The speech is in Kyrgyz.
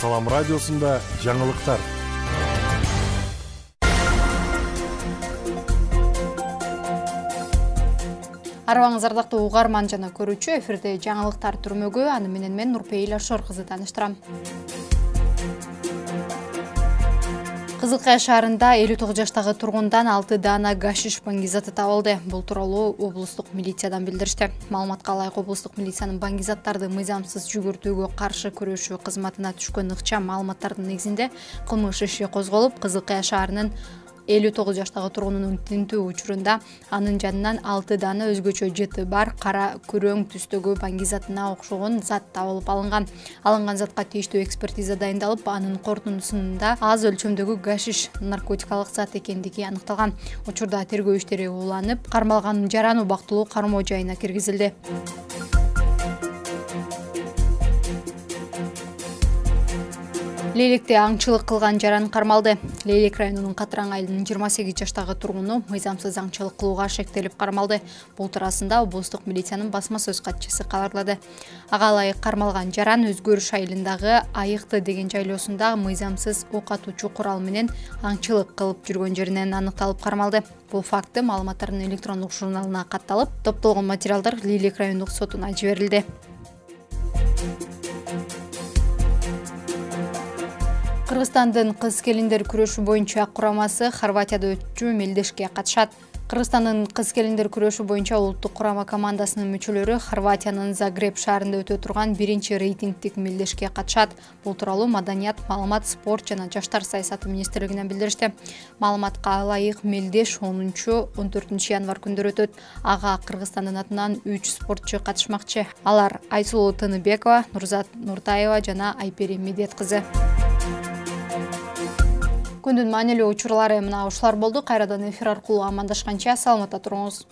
Салам радиосунда жаңылыктар. Арабаңыз ардактуу угарман жана көрүүчү, эфирде жаңылыктар түрмөгү, аны менен мен Нурпейил Ашор кызы тааныштырам. Кызылкая шаарында 59 жаштагы тургундан 6 даана гашиш баңгизаты табылды. Бул тууралуу облустук милициядан билдиришти. Маалыматка ылайык, облустук милициянын баңгизаттарды мыйзамсыз жүгүртүүгө каршы күрөшүү кызматына түшкөн ыкчам маалыматтардын негизинде кылмыш иши козголуп, Кызылкая шаарынын 59 жаштагы тургунунун тинтүү учурунда анын жанынан 6 даана өзгөчө жыты бар кара күрөң түстөгү баңгизатына окшогон зат табылып алынган. Алынган затка тийиштүү экспертиза дайындалып, анын корутундусунда аз өлчөмдөгү гашиш наркотикалык зат экендиги аныкталган. Учурда тергөө иштери уланып, кармалган жаран убактылуу кармоо жайына киргизилди. Лейлекте аңчылык кылган жаран кармалды. Лейлек районунун Катыраң айылынын 28 жаштагы тургуну мыйзамсыз аңчылык кылууга шектелип кармалды. Бул туурасында облустук милициянын басма сөз катчысы кабарлады. Ага ылайык кармалган жаран Өзгөрүш айылындагы Айыкты деген жайлоосунда мыйзамсыз ок атуучу курал менен аңчылык кылып жүргөн жеринен аныкталып кармалды. Бул факты маалыматтардын электрондук журналына катталып, топтолгон материалдар Лейлек райондук сотуна жиберилди. Кыргызстандын кыз-келиндер күрөшү боюнча курамасы Хорватияда өтчү мелдешке катышат. Кыргызстандын кыз-келиндер күрөшү боюнча улуттук курама командасынын мүчөлөрү Хорватиянын Загреб шаарында өтө турган 1-чи рейтингдик мелдешке катышат. Бул тууралуу Маданият, маалымат, спорт жана жаштар саясаты министрлигинен билдиришти. Маалыматка ылайык мелдеш 10-14 январь күндөрү өтөт. Ага Кыргызстандын атынан 3 спортчу катышмакчы. Алар Айсулуу Тыныбекова, Нурзат Нуртаева жана Айпери Медет кызы. Күндүн маанилүү учурлары мына ушулар болду. Кайрадан эфир аркылуу амандашканча саламатта туруңуз.